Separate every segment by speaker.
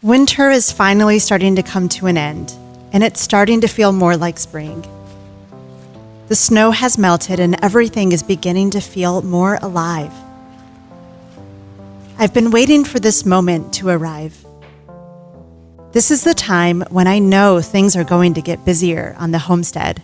Speaker 1: Winter is finally starting to come to an end, and it's starting to feel more like spring. The snow has melted and everything is beginning to feel more alive. I've been waiting for this moment to arrive. This is the time when I know things are going to get busier on the homestead.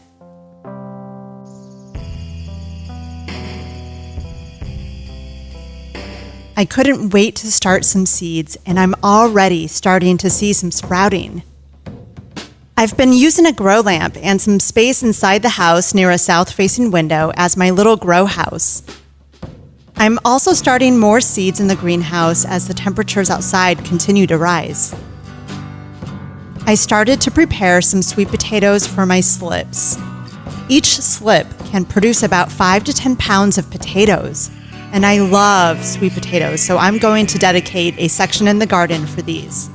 Speaker 1: I couldn't wait to start some seeds, and I'm already starting to see some sprouting. I've been using a grow lamp and some space inside the house near a south-facing window as my little grow house. I'm also starting more seeds in the greenhouse as the temperatures outside continue to rise. I started to prepare some sweet potatoes for my slips. Each slip can produce about 5 to 10 pounds of potatoes. And I love sweet potatoes, so I'm going to dedicate a section in the garden for these.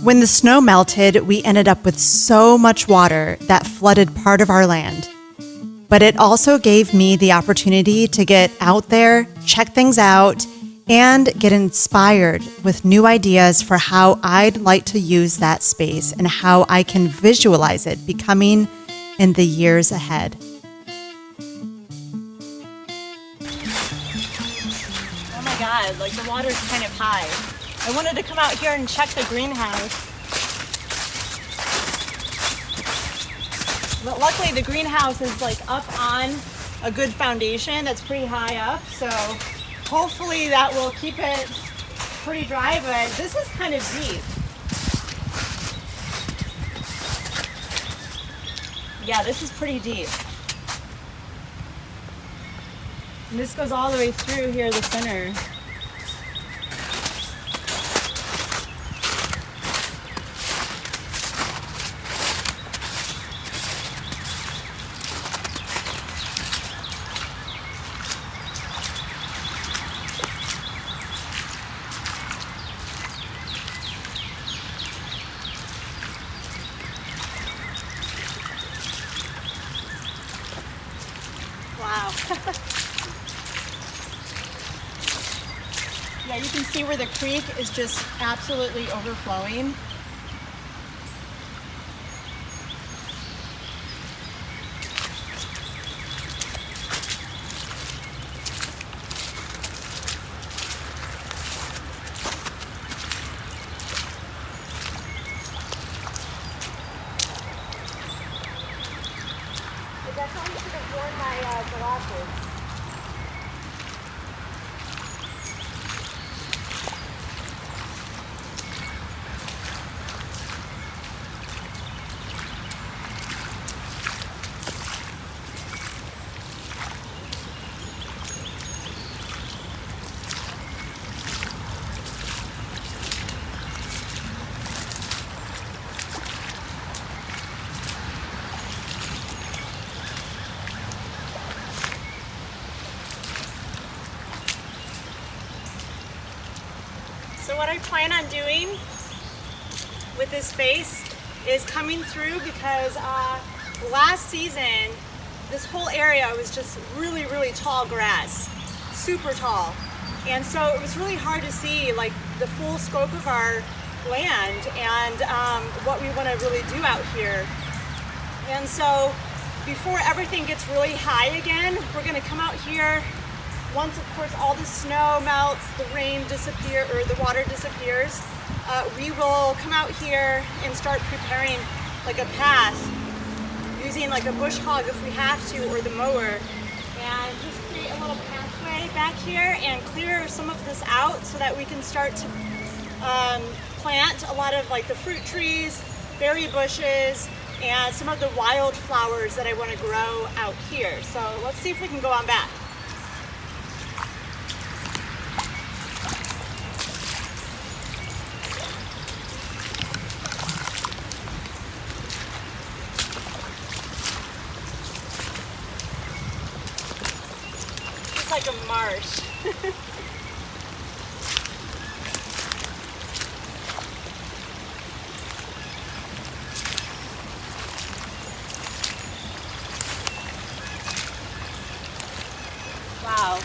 Speaker 1: When the snow melted, we ended up with so much water that flooded part of our land. But it also gave me the opportunity to get out there, check things out, and get inspired with new ideas for how I'd like to use that space and how I can visualize it becoming in the years ahead.
Speaker 2: Oh my God, like the water's kind of high. I wanted to come out here and check the greenhouse. But luckily the greenhouse is like up on a good foundation that's pretty high up. So hopefully that will keep it pretty dry, but this is kind of deep. Yeah, this is pretty deep. And this goes all the way through here, the center. Wow. Yeah, you can see where the creek is just absolutely overflowing. definitely should have worn my glasses. So what I plan on doing with this space is coming through, because last season this whole area was just really, really tall grass, super tall. And so it was really hard to see like the full scope of our land and what we want to really do out here. And so before everything gets really high again, we're going to come out here. Once, of course, all the snow melts, the rain disappears, or the water disappears, we will come out here and start preparing like a path, using like a bush hog if we have to, or the mower, and just create a little pathway back here and clear some of this out so that we can start to plant a lot of like the fruit trees, berry bushes, and some of the wildflowers that I want to grow out here. So let's see if we can go on back. Like a marsh. Wow.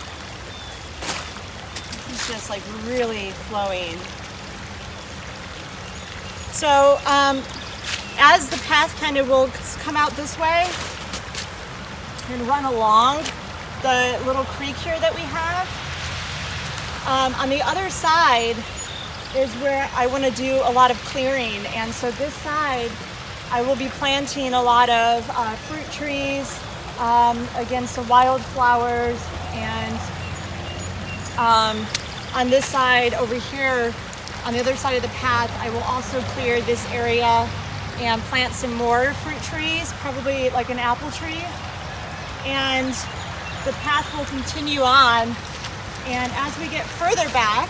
Speaker 2: This is just like really flowing. So as the path kind of will come out this way and run along the little creek here that we have. On the other side is where I want to do a lot of clearing, and so this side I will be planting a lot of fruit trees, again some wildflowers, and on this side over here, on the other side of the path, I will also clear this area and plant some more fruit trees, probably like an apple tree, and the path will continue on, and as we get further back,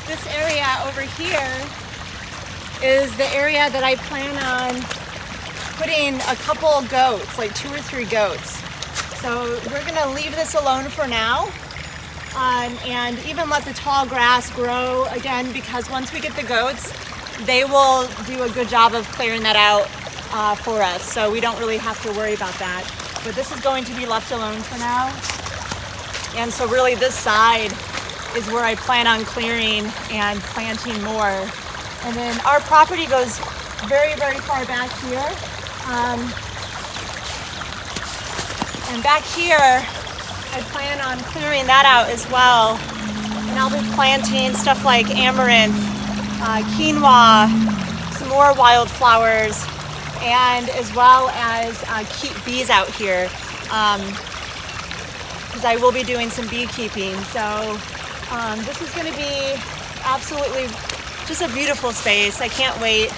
Speaker 2: this area over here is the area that I plan on putting a couple goats, like 2 or 3 goats. So we're gonna leave this alone for now. And even let the tall grass grow again, because once we get the goats, they will do a good job of clearing that out for us, so we don't really have to worry about that. But this is going to be left alone for now. And so really this side is where I plan on clearing and planting more. And then our property goes very, very far back here. And back here, I plan on clearing that out as well, and I'll be planting stuff like amaranth, quinoa, some more wildflowers, and as well as keep bees out here, because I will be doing some beekeeping. So this is going to be absolutely just a beautiful space. I can't wait.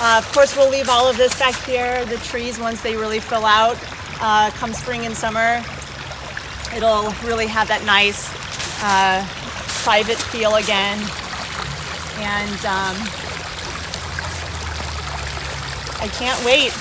Speaker 2: Of course, we'll leave all of this back here, the trees, once they really fill out come spring and summer. It'll really have that nice private feel again, and I can't wait.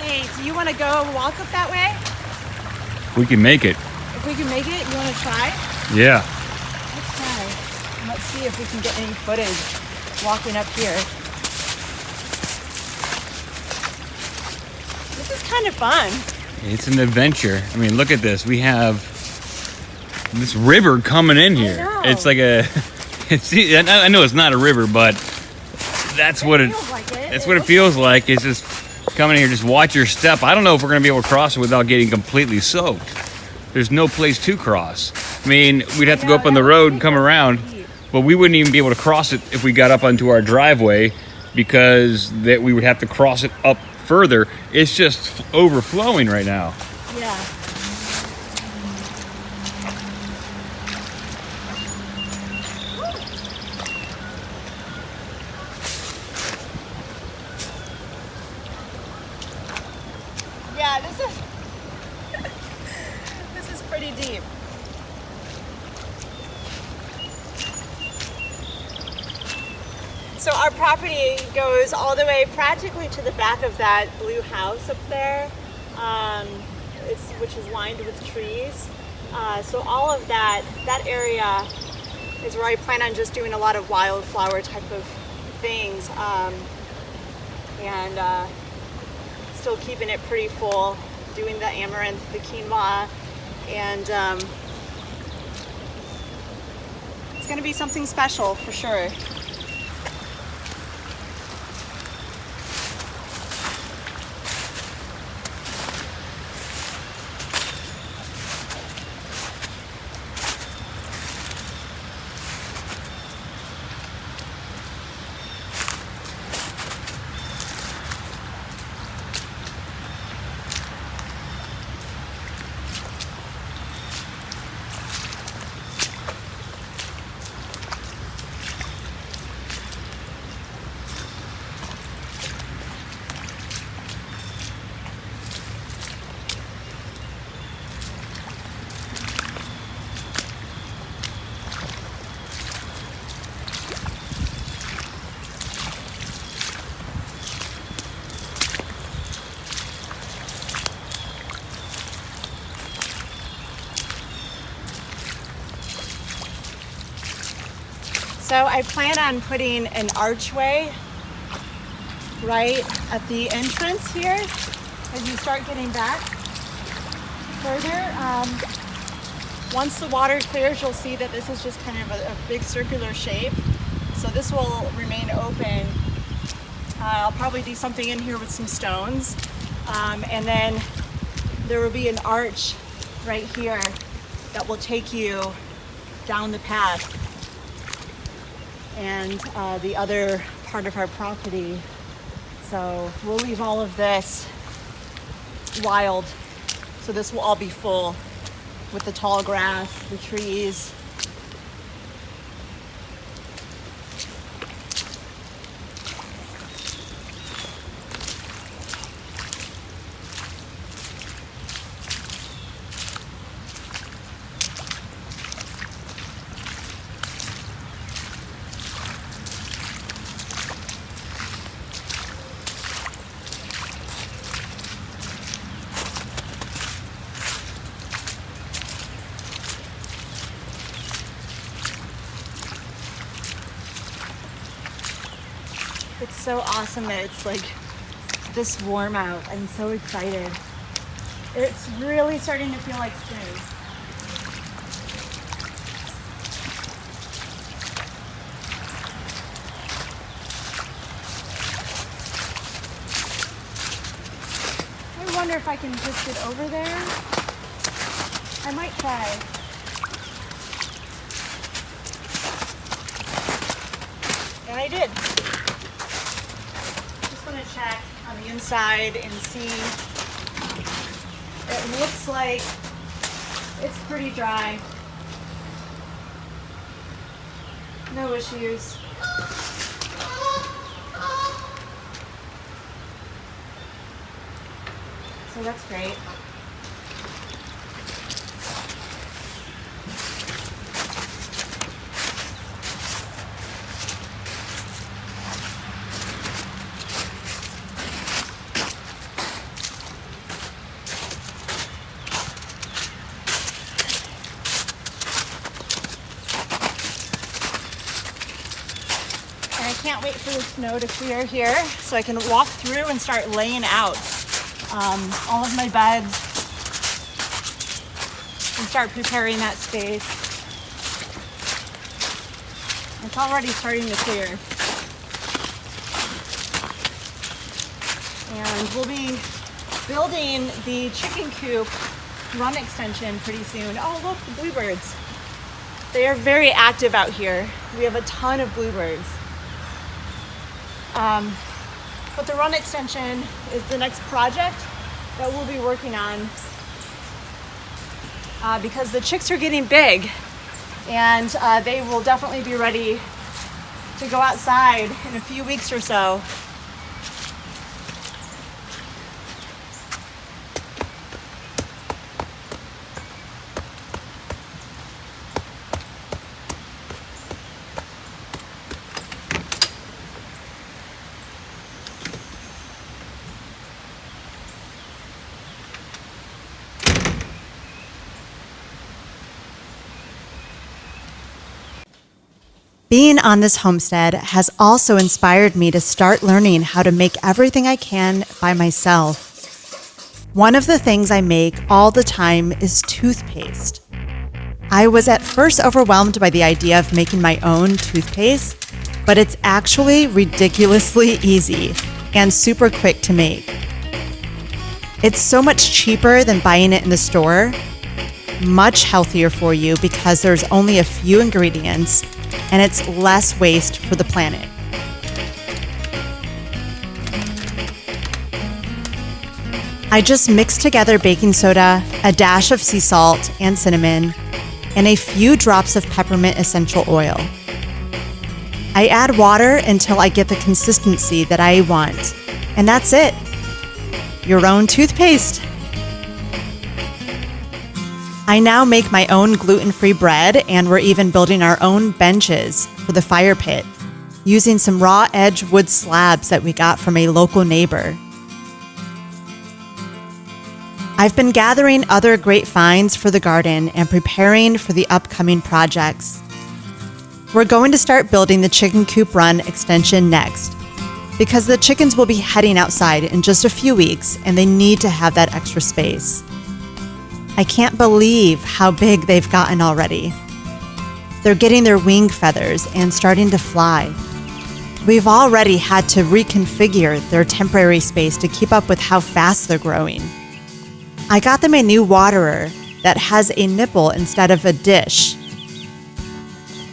Speaker 2: Hey, do you want to go walk up that way?
Speaker 3: We can make it.
Speaker 2: If we can make it, you want to try?
Speaker 3: Yeah.
Speaker 2: Let's try. Let's see if we can get any footage walking up here. This is kind of fun.
Speaker 3: It's an adventure. I mean, look at this. We have this river coming in here.
Speaker 2: know.
Speaker 3: It's like a. I know it's not a river, but that's what it.
Speaker 2: Feels like it.
Speaker 3: That's what it feels like. It's just coming here. Just watch your step. I don't know if we're gonna be able to cross it without getting completely soaked. There's no place to cross. I mean, we'd have to go up on the road and come around, but we wouldn't even be able to cross it if we got up onto our driveway, because that we would have to cross it up further. It's just overflowing right now.
Speaker 2: Yeah. Yeah, this is pretty deep. So our property goes all the way practically to the back of that blue house up there, which is lined with trees. So all of that area is where I plan on just doing a lot of wildflower type of things, and still keeping it pretty full, doing the amaranth, the quinoa, and it's going to be something special for sure. So I plan on putting an archway right at the entrance here as you start getting back further. Once the water clears, you'll see that this is just kind of a big circular shape. So this will remain open. I'll probably do something in here with some stones. And then there will be an arch right here that will take you down the path and the other part of our property. So we'll leave all of this wild. So this will all be full with the tall grass, the trees. It's so awesome that it's like this warm out. I'm so excited. It's really starting to feel like spring. I wonder if I can just get over there. I might try. And I did. Check on the inside and see. It looks like it's pretty dry. No issues. So that's great. Can't wait for the snow to clear here so I can walk through and start laying out all of my beds and start preparing that space. It's already starting to clear. And we'll be building the chicken coop run extension pretty soon. Oh, look, the bluebirds. They are very active out here. We have a ton of bluebirds. But the run extension is the next project that we'll be working on because the chicks are getting big, and they will definitely be ready to go outside in a few weeks or so.
Speaker 1: Being on this homestead has also inspired me to start learning how to make everything I can by myself. One of the things I make all the time is toothpaste. I was at first overwhelmed by the idea of making my own toothpaste, but it's actually ridiculously easy and super quick to make. It's so much cheaper than buying it in the store, much healthier for you because there's only a few ingredients, and it's less waste for the planet. I just mix together baking soda, a dash of sea salt and cinnamon, and a few drops of peppermint essential oil. I add water until I get the consistency that I want, and that's it. Your own toothpaste. I now make my own gluten-free bread, and we're even building our own benches for the fire pit, using some raw edge wood slabs that we got from a local neighbor. I've been gathering other great finds for the garden and preparing for the upcoming projects. We're going to start building the chicken coop run extension next, because the chickens will be heading outside in just a few weeks and they need to have that extra space. I can't believe how big they've gotten already. They're getting their wing feathers and starting to fly. We've already had to reconfigure their temporary space to keep up with how fast they're growing. I got them a new waterer that has a nipple instead of a dish.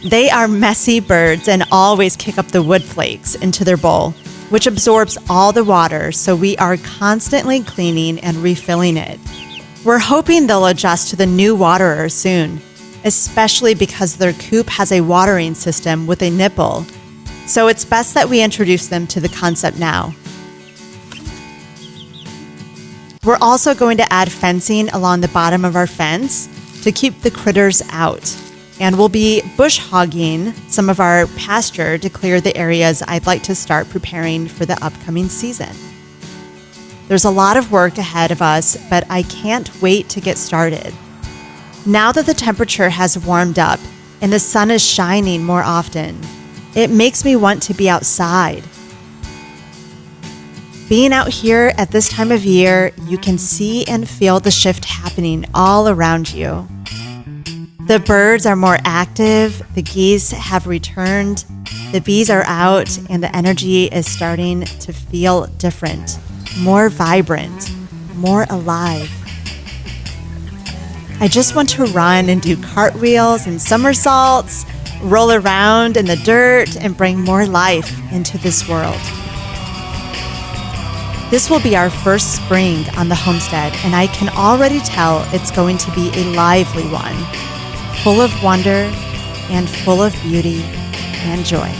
Speaker 1: They are messy birds and always kick up the wood flakes into their bowl, which absorbs all the water, so we are constantly cleaning and refilling it. We're hoping they'll adjust to the new waterer soon, especially because their coop has a watering system with a nipple, so it's best that we introduce them to the concept now. We're also going to add fencing along the bottom of our fence to keep the critters out, and we'll be bush hogging some of our pasture to clear the areas I'd like to start preparing for the upcoming season. There's a lot of work ahead of us, but I can't wait to get started. Now that the temperature has warmed up and the sun is shining more often, it makes me want to be outside. Being out here at this time of year, you can see and feel the shift happening all around you. The birds are more active, the geese have returned, the bees are out, and the energy is starting to feel different. More vibrant, more alive. I just want to run and do cartwheels and somersaults, roll around in the dirt, and bring more life into this world. This will be our first spring on the homestead, and I can already tell it's going to be a lively one, full of wonder and full of beauty and joy.